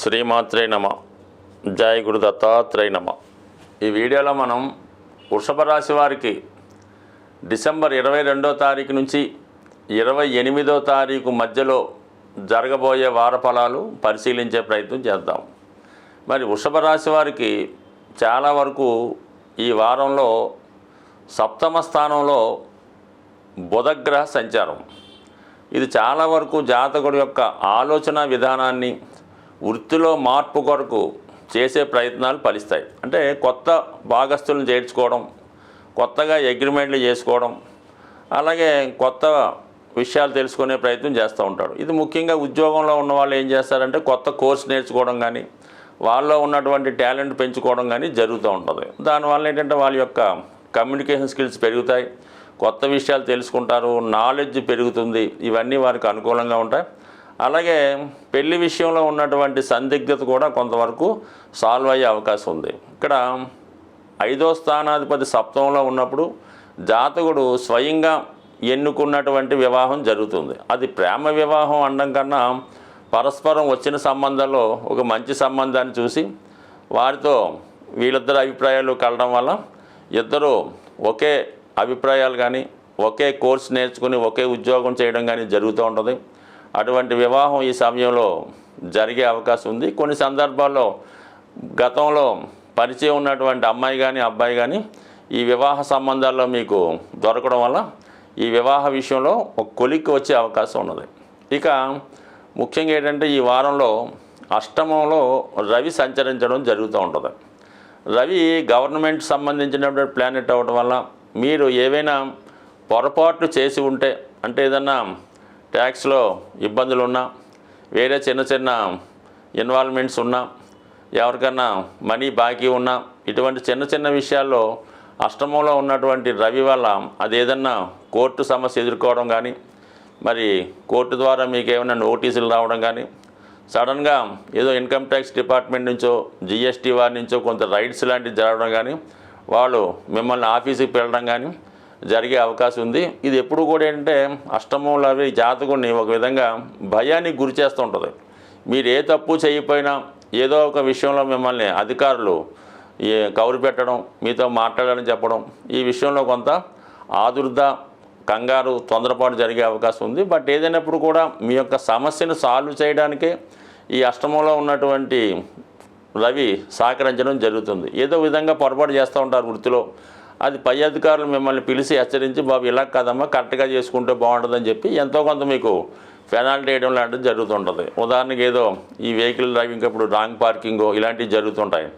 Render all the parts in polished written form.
శ్రీమాత్రే నమ. జయ గురు దత్తాత్రేయ నమ. ఈ వీడియోలో మనం వృషభ రాశి వారికి డిసెంబర్ 22వ తారీఖు నుంచి 28వ తారీఖు మధ్యలో జరగబోయే వార ఫలాలు పరిశీలించే ప్రయత్నం చేద్దాం. మరి వృషభ రాశి వారికి చాలా వరకు ఈ వారంలో సప్తమ స్థానంలో బుధగ్రహ సంచారం. ఇది చాలా వరకు జాతకుడి యొక్క ఆలోచన విధానాన్ని, వృత్తిలో మార్పు కొరకు చేసే ప్రయత్నాలు ఫలిస్తాయి. అంటే కొత్త భాగస్తులను చేర్చుకోవడం, కొత్తగా అగ్రిమెంట్లు చేసుకోవడం, అలాగే కొత్త విషయాలు తెలుసుకునే ప్రయత్నం చేస్తూ ఉంటాడు. ఇది ముఖ్యంగా ఉద్యోగంలో ఉన్న వాళ్ళు ఏం చేస్తారంటే కొత్త కోర్స్ నేర్చుకోవడం కానీ, వాళ్ళలో ఉన్నటువంటి టాలెంట్ పెంచుకోవడం కానీ జరుగుతూ ఉంటుంది. దానివల్ల ఏంటంటే వాళ్ళ యొక్క కమ్యూనికేషన్ స్కిల్స్ పెరుగుతాయి, కొత్త విషయాలు తెలుసుకుంటారు, నాలెడ్జ్ పెరుగుతుంది. ఇవన్నీ వారికి అనుకూలంగా ఉంటాయి. అలాగే పెళ్లి విషయంలో ఉన్నటువంటి సందిగ్ధత కూడా కొంతవరకు సాల్వ్ అయ్యే అవకాశం ఉంది. ఇక్కడ 5వ స్థానాధిపతి సప్తమంలో ఉన్నప్పుడు జాతకుడు స్వయంగా ఎన్నుకున్నటువంటి వివాహం జరుగుతుంది. అది ప్రేమ వివాహం అనడం కన్నా పరస్పరం వచ్చిన సంబంధాల్లో ఒక మంచి సంబంధాన్ని చూసి వారితో వీళ్ళిద్దరు అభిప్రాయాలు కలడం వల్ల ఇద్దరు ఒకే అభిప్రాయాలు కానీ, ఒకే కోర్స్ నేర్చుకుని ఒకే ఉద్యోగం చేయడం కానీ జరుగుతూ ఉంటుంది. అటువంటి వివాహం ఈ సమయంలో జరిగే అవకాశం ఉంది. కొన్ని సందర్భాల్లో గతంలో పరిచయం ఉన్నటువంటి అమ్మాయి కానీ అబ్బాయి కానీ ఈ వివాహ సంబంధాల్లో మీకు దొరకడం వల్ల ఈ వివాహ విషయంలో ఒక కొలిక్కి వచ్చే అవకాశం ఉన్నది. ఇక ముఖ్యంగా ఏంటంటే ఈ వారంలో అష్టమంలో రవి సంచరించడం జరుగుతూ ఉంటుంది. రవి గవర్నమెంట్ సంబంధించినటువంటి ప్లానెట్ అవ్వడం వల్ల మీరు ఏవైనా పొరపాట్లు చేసి ఉంటే, అంటే ఏదన్నా ట్యాక్స్లో ఇబ్బందులు ఉన్నా, వేరే చిన్న చిన్న ఇన్వాల్వ్మెంట్స్ ఉన్నా, ఎవరికన్నా మనీ బాకీ ఉన్నా, ఇటువంటి చిన్న చిన్న విషయాల్లో అష్టమంలో ఉన్నటువంటి రవి వల్ల అది ఏదన్నా కోర్టు సమస్య ఎదుర్కోవడం కానీ, మరి కోర్టు ద్వారా మీకు ఏమైనా నోటీసులు రావడం కానీ, సడన్గా ఏదో ఇన్కమ్ ట్యాక్స్ డిపార్ట్మెంట్ నుంచో జిఎస్టీ వారి నుంచో కొంత రైడ్స్ లాంటివి జరగడం కానీ, వాళ్ళు మిమ్మల్ని ఆఫీసుకి వెళ్ళడం కానీ జరిగే అవకాశం ఉంది. ఇది ఎప్పుడు కూడా ఏంటంటే అష్టమంలో అవి జాతకుడిని ఒక విధంగా భయానికి గురి చేస్తూ ఉంటుంది. మీరు ఏ తప్పు చేయకపోయినా ఏదో ఒక విషయంలో మిమ్మల్ని అధికారులు కౌరు పెట్టడం, మీతో మాట్లాడాలని చెప్పడం, ఈ విషయంలో కొంత ఆదుర్ద, కంగారు, తొందరపాటు జరిగే అవకాశం ఉంది. బట్ ఏదైనప్పుడు కూడా మీ యొక్క సమస్యను సాల్వ్ చేయడానికే ఈ అష్టమంలో ఉన్నటువంటి రవి సహకరించడం జరుగుతుంది. ఏదో విధంగా పొరపాటు చేస్తూ ఉంటారు వృత్తిలో. అది పై అధికారులు మిమ్మల్ని పిలిచి హెచ్చరించి, బాబు ఇలా కాదమ్మా, కరెక్ట్గా చేసుకుంటే బాగుంటుందని చెప్పి ఎంతో కొంత మీకు పెనాల్టీ వేయడం లాంటిది జరుగుతుంటుంది. ఉదాహరణకి ఏదో ఈ వెహికల్ డ్రైవింగ్ అప్పుడు రాంగ్ పార్కింగ్ ఇలాంటివి జరుగుతుంటాయి.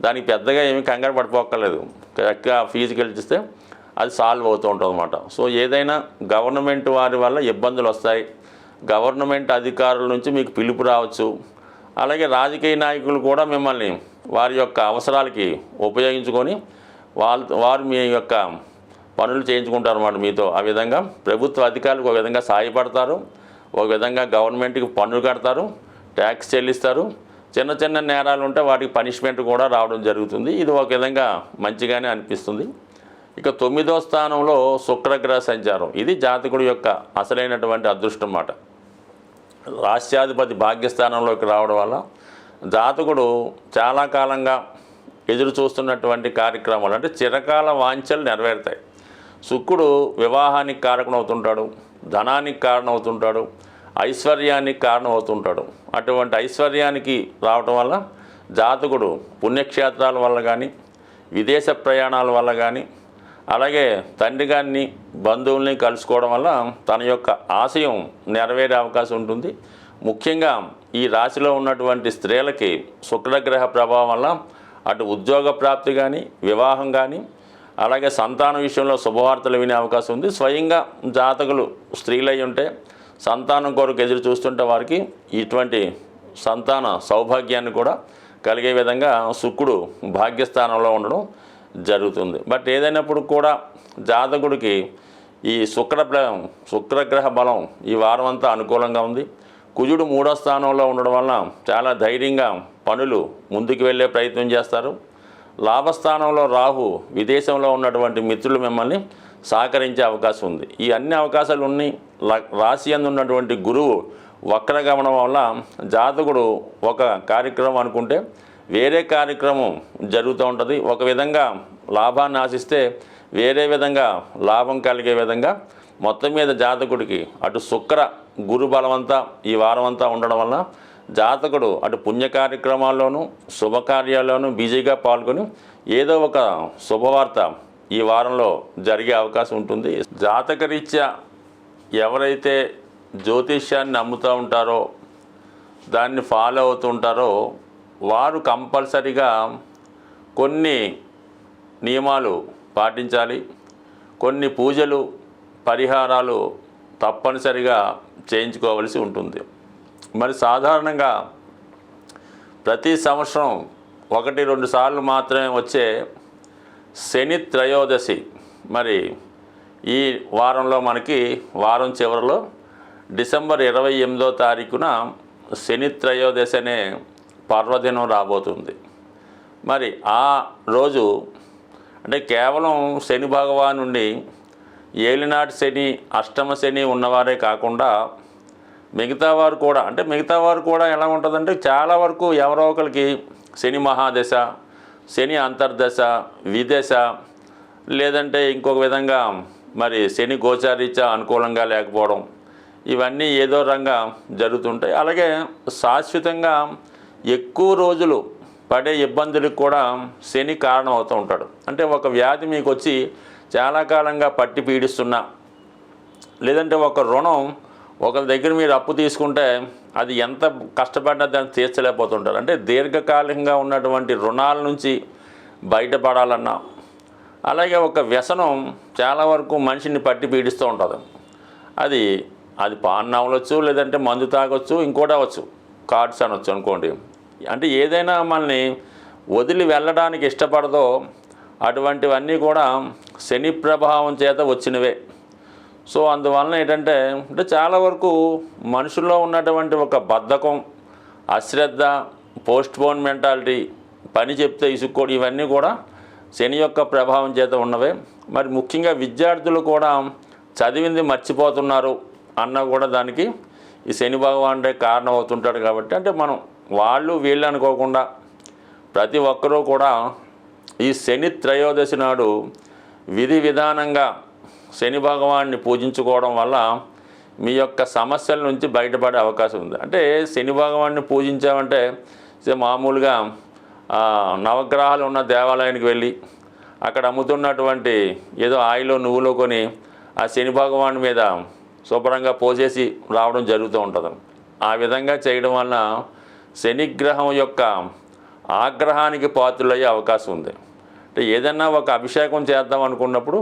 దానికి పెద్దగా ఏమీ కంగారు పడిపోక్కర్లేదు, కరెక్ట్గా ఫీజుకి వెళ్ళిస్తే అది సాల్వ్ అవుతూ ఉంటుంది అన్నమాట. సో ఏదైనా గవర్నమెంట్ వారి వల్ల ఇబ్బందులు వస్తాయి, గవర్నమెంట్ అధికారుల నుంచి మీకు పిలుపు రావచ్చు. అలాగే రాజకీయ నాయకులు కూడా మిమ్మల్ని వారి యొక్క అవసరాలకి ఉపయోగించుకొని వారు మీ యొక్క పనులు చేయించుకుంటారు అన్నమాట మీతో. ఆ విధంగా ప్రభుత్వ అధికారులకు ఒక విధంగా సహాయపడతారు, ఒక విధంగా గవర్నమెంట్కి పన్ను కడతారు, ట్యాక్స్ చెల్లిస్తారు. చిన్న చిన్న నేరాలు ఉంటే వాటికి పనిష్మెంట్ కూడా రావడం జరుగుతుంది. ఇది ఒక విధంగా మంచిగానే అనిపిస్తుంది. ఇక 9వ స్థానంలో శుక్రగ్రహ సంచారం. ఇది జాతకుడి యొక్క అసలైనటువంటి అదృష్టం అన్నమాట. రాష్ట్రాధిపతి భాగ్యస్థానంలోకి రావడం వల్ల జాతకుడు చాలా కాలంగా ఎదురు చూస్తున్నటువంటి కార్యక్రమాలు, అంటే చిరకాల వాంఛలు నెరవేరుతాయి. శుక్రుడు వివాహానికి కారకమవుతుంటాడు, ధనానికి కారణమవుతుంటాడు, ఐశ్వర్యానికి కారణమవుతుంటాడు. అటువంటి ఐశ్వర్యానికి రావటం వల్ల జాతకుడు పుణ్యక్షేత్రాల వల్ల కానీ, విదేశ ప్రయాణాల వల్ల కానీ, అలాగే తండ్రి గారిని బంధువుల్ని కలుసుకోవడం వల్ల తన యొక్క ఆశయం నెరవేరే అవకాశం ఉంటుంది. ముఖ్యంగా ఈ రాశిలో ఉన్నటువంటి స్త్రీలకి శుక్రగ్రహ ప్రభావం వల్ల అటు ఉద్యోగ ప్రాప్తి కానీ, వివాహం కానీ, అలాగే సంతాన విషయంలో శుభవార్తలు వినే అవకాశం ఉంది. స్వయంగా జాతకులు స్త్రీలై ఉంటే సంతానం కొరకు ఎదురు చూస్తుంటే వారికి ఇటువంటి సంతాన సౌభాగ్యాన్ని కూడా కలిగే విధంగా శుక్రుడు భాగ్యస్థానంలో ఉండడం జరుగుతుంది. బట్ ఏదైనప్పుడు కూడా జాతకుడికి ఈ శుక్రగ్రహ బలం ఈ వారం అంతా అనుకూలంగా ఉంది. కుజుడు 3వ స్థానంలో ఉండడం వల్ల చాలా ధైర్యంగా పనులు ముందుకు వెళ్ళే ప్రయత్నం చేస్తారు. లాభస్థానంలో రాహు, విదేశంలో ఉన్నటువంటి మిత్రులు మిమ్మల్ని సహకరించే అవకాశం ఉంది. ఈ అన్ని అవకాశాలు ఉన్నాయి. రాశి యందు ఉన్నటువంటి గురువు వక్రగమనం వల్ల జాతకుడు ఒక కార్యక్రమం అనుకుంటే వేరే కార్యక్రమం జరుగుతూ ఉంటుంది. ఒక విధంగా లాభాన్ని ఆశిస్తే వేరే విధంగా లాభం కలిగే విధంగా మొత్తం మీద జాతకుడికి అటు శుక్ర గురు బలమంతా ఈ వారం అంతా ఉండడం వల్ల జాతకుడు అటు పుణ్య కార్యక్రమాల్లోనూ శుభకార్యాల్లోనూ బిజీగా పాల్గొని ఏదో ఒక శుభవార్త ఈ వారంలో జరిగే అవకాశం ఉంటుంది. జాతకరీత్యా ఎవరైతే జ్యోతిష్యాన్ని నమ్ముతూ ఉంటారో దాన్ని ఫాలో అవుతుంటారో వారు కంపల్సరిగా కొన్ని నియమాలు పాటించాలి. కొన్ని పూజలు పరిహారాలు తప్పనిసరిగా చేయించుకోవలసి ఉంటుంది. మరి సాధారణంగా ప్రతి సంవత్సరం 1-2 సార్లు మాత్రమే వచ్చే శని త్రయోదశి మరి ఈ వారంలో మనకి వారం చివరిలో డిసెంబర్ 28వ తారీఖున శని త్రయోదశి అనే పర్వదినం రాబోతుంది. మరి ఆ రోజు అంటే కేవలం శని భగవాను నుండి ఏలినాటి శని అష్టమ శని ఉన్నవారే కాకుండా మిగతా వారు కూడా ఎలా ఉంటుందంటే చాలా వరకు ఎవరో ఒకరికి శని మహాదశ, శని అంతర్దశ, విదశ, లేదంటే ఇంకొక విధంగా మరి శని గోచారీత్యా అనుకూలంగా లేకపోవడం, ఇవన్నీ ఏదో రంగా జరుగుతుంటాయి. అలాగే శాశ్వతంగా ఎక్కువ రోజులు పడే ఇబ్బందులకు కూడా శని కారణం అవుతూ ఉంటాడు. అంటే ఒక వ్యాధి మీకు వచ్చి చాలా కాలంగా పట్టి పీడిస్తున్నా, లేదంటే ఒక రుణం ఒకరి దగ్గర మీరు అప్పు తీసుకుంటే అది ఎంత కష్టపడ్డా దాన్ని తీర్చలేకపోతుంటారు. అంటే దీర్ఘకాలికంగా ఉన్నటువంటి రుణాల నుంచి బయటపడాలన్నా, అలాగే ఒక వ్యసనం చాలా వరకు మనిషిని పట్టి పీడిస్తూ ఉంటుంది. అది పాన్ అవ్వచ్చు, లేదంటే మందు తాగొచ్చు, ఇంకోటి అవ్వచ్చు, కార్డ్స్ అనొచ్చు అనుకోండి. అంటే ఏదైనా మనల్ని వదిలి వెళ్ళడానికి ఇష్టపడదో అటువంటివన్నీ కూడా శని ప్రభావం చేత వచ్చినవే. సో అందువలన ఏంటంటే చాలా వరకు మనుషుల్లో ఉన్నటువంటి ఒక బద్ధకం, అశ్రద్ధ, పోస్ట్పోన్ మెంటాలిటీ, పని చెప్తే ఇసుక్కోడి, ఇవన్నీ కూడా శని యొక్క ప్రభావం చేత ఉన్నవే. మరి ముఖ్యంగా విద్యార్థులు కూడా చదివింది మర్చిపోతున్నారు అన్న కూడా దానికి ఈ శని భగవానుడే కారణం అవుతుంటాడు. కాబట్టి అంటే మనం వాళ్ళు వీళ్ళు అనుకోకుండా ప్రతి ఒక్కరూ కూడా ఈ శని త్రయోదశి నాడు విధి విధానంగా శని భగవాన్ని పూజించుకోవడం వల్ల మీ యొక్క సమస్యల నుంచి బయటపడే అవకాశం ఉంది. అంటే శని భగవాన్ని పూజించామంటే మామూలుగా నవగ్రహాలు ఉన్న దేవాలయానికి వెళ్ళి అక్కడ అమ్ముతున్నటువంటి ఏదో ఆయిలో నువ్వులో కొని ఆ శని భగవాన్ మీద శుభ్రంగా పోసేసి రావడం జరుగుతూ ఉంటుంది. ఆ విధంగా చేయడం వల్ల శనిగ్రహం యొక్క ఆగ్రహానికి పాత్రులయ్యే అవకాశం ఉంది. అంటే ఏదన్నా ఒక అభిషేకం చేద్దాం అనుకున్నప్పుడు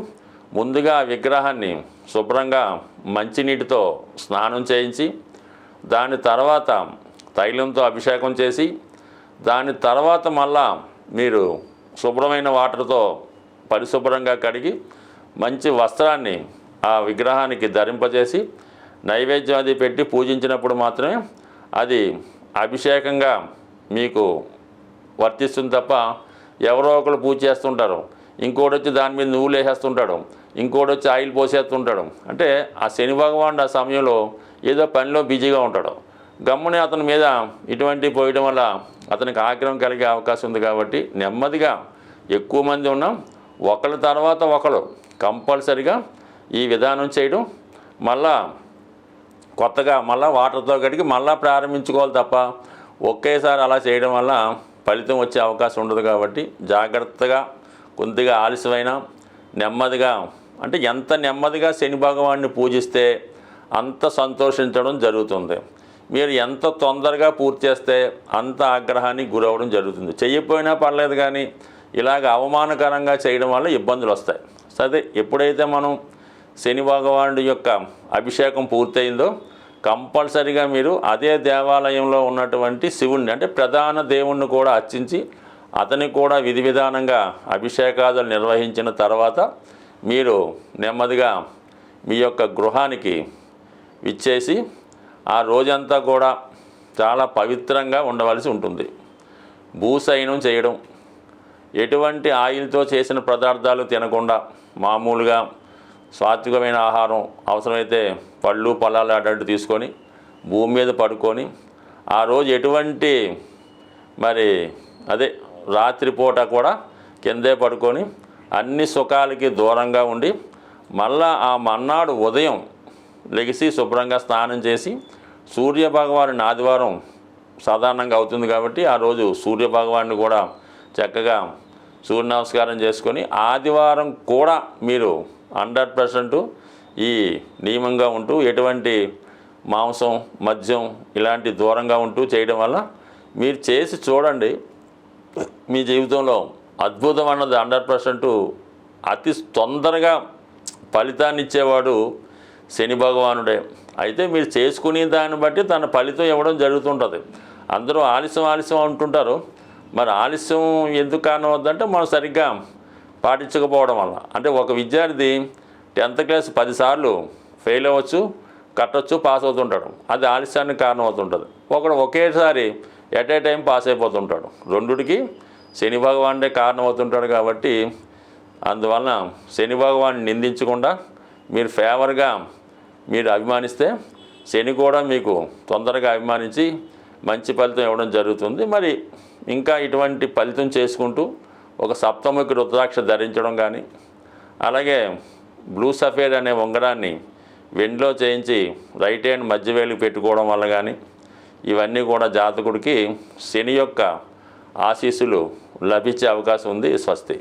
ముందుగా ఆ విగ్రహాన్ని శుభ్రంగా మంచినీటితో స్నానం చేయించి దాని తర్వాత తైలంతో అభిషేకం చేసి దాని తర్వాత మళ్ళా మీరు శుభ్రమైన వాటర్తో పరిశుభ్రంగా కడిగి మంచి వస్త్రాన్ని ఆ విగ్రహానికి ధరింపజేసి నైవేద్యం అది పెట్టి పూజించినప్పుడు మాత్రమే అది అభిషేకంగా మీకు వర్తిస్తుంది. తప్ప ఎవరో ఒకరు పూజ చేస్తుంటారు, ఇంకోటి వచ్చి దాని మీద నువ్వులు వేసేస్తుంటాడు, ఇంకోటి వచ్చి ఆయిల్ పోసేస్తుంటాడు. అంటే ఆ శని భగవానుడు ఆ సమయంలో ఏదో పనిలో బిజీగా ఉంటాడు. గమ్మునే అతని మీద ఇటువంటి పోయడం వల్ల అతనికి ఆగ్రహం కలిగే అవకాశం ఉంది. కాబట్టి నెమ్మదిగా ఎక్కువ మంది ఉన్నాం, ఒకళ్ళ తర్వాత ఒకరు కంపల్సరిగా ఈ విధానం చేయడం, మళ్ళా కొత్తగా మళ్ళీ వాటర్తో కడిగి మళ్ళీ ప్రారంభించుకోవాలి తప్ప ఒకేసారి అలా చేయడం వల్ల ఫలితం వచ్చే అవకాశం ఉండదు. కాబట్టి జాగ్రత్తగా కొద్దిగా ఆలస్యమైన నెమ్మదిగా, అంటే ఎంత నెమ్మదిగా శని భగవాన్ని పూజిస్తే అంత సంతోషించడం జరుగుతుంది. మీరు ఎంత తొందరగా పూర్తి చేస్తే అంత ఆగ్రహానికి గురవడం జరుగుతుంది. చెయ్యకపోయినా పర్లేదు, కానీ ఇలాగ అవమానకరంగా చేయడం వల్ల ఇబ్బందులు వస్తాయి. సరే, ఎప్పుడైతే మనం శని భగవానుడి యొక్క అభిషేకం పూర్తయిందో కంపల్సరిగా మీరు అదే దేవాలయంలో ఉన్నటువంటి శివుణ్ణి, అంటే ప్రధాన దేవుణ్ణి కూడా అర్చించి అతనికి కూడా విధి విధానంగా అభిషేకాదులు నిర్వహించిన తర్వాత మీరు నెమ్మదిగా మీ యొక్క గృహానికి విచ్చేసి ఆ రోజంతా కూడా చాలా పవిత్రంగా ఉండవలసి ఉంటుంది. భూశయనం చేయడం, ఎటువంటి ఆయిల్తో చేసిన పదార్థాలు తినకుండా మామూలుగా సాత్వికమైన ఆహారం, అవసరమైతే పళ్ళు పొలాలు అడ్డు తీసుకొని భూమి మీద పడుకొని ఆ రోజు ఎటువంటి మరి అదే రాత్రిపూట కూడా కిందే పడుకొని అన్ని సుఖాలకి దూరంగా ఉండి మళ్ళా ఆ మర్నాడు ఉదయం లెగిసి శుభ్రంగా స్నానం చేసి సూర్యభగవాను ఆదివారం సాధారణంగా అవుతుంది కాబట్టి ఆ రోజు సూర్యభగవాన్ని కూడా చక్కగా సూర్య నమస్కారం చేసుకొని ఆదివారం కూడా మీరు 100% ఈ నియమంగా ఉంటూ ఎటువంటి మాంసం మద్యం ఇలాంటి దూరంగా ఉంటూ చేయడం వల్ల మీరు చేసి చూడండి. మీ జీవితంలో అద్భుతం అన్నది 100% అతి తొందరగా ఫలితాన్ని ఇచ్చేవాడు శని భగవానుడే. అయితే మీరు చేసుకునే దాన్ని బట్టి తన ఫలితం ఇవ్వడం జరుగుతుంటుంది. అందరూ ఆలస్యం అంటుంటారు. మరి ఆలస్యం ఎందుకు కారణం అవుతుందంటే మనం సరిగ్గా పాటించకపోవడం వల్ల. అంటే ఒక విద్యార్థి 10th క్లాస్ 10 సార్లు ఫెయిల్ అవ్వచ్చు, కట్టొచ్చు, పాస్ అవుతుంటాడు. అది ఆలస్యానికి కారణం అవుతుంటుంది. ఒకడు ఒకేసారి ఎట్ ఏ టైం పాస్ అయిపోతుంటాడు. రెండుటికి శని భగవానుడే కారణం అవుతుంటాడు. కాబట్టి అందువలన శని భగవాన్ని నిందించకుండా మీరు ఫేవర్గా మీరు అభిమానిస్తే శని కూడా మీకు తొందరగా అభిమానించి మంచి ఫలితం ఇవ్వడం జరుగుతుంది. మరి ఇంకా ఇటువంటి ఫలితం చేసుకుంటూ ఒక సప్తముఖి రుద్రాక్ష ధరించడం కానీ, అలాగే బ్లూ సఫేడ్ అనే ఉంగరాన్ని వెండిలో చేయించి రైట్ హ్యాండ్ మధ్యవేలికి పెట్టుకోవడం వల్ల కానీ ఇవన్నీ కూడా జాతకుడికి శని యొక్క ఆశీస్సులు లభించే అవకాశం ఉంది. స్వస్తి.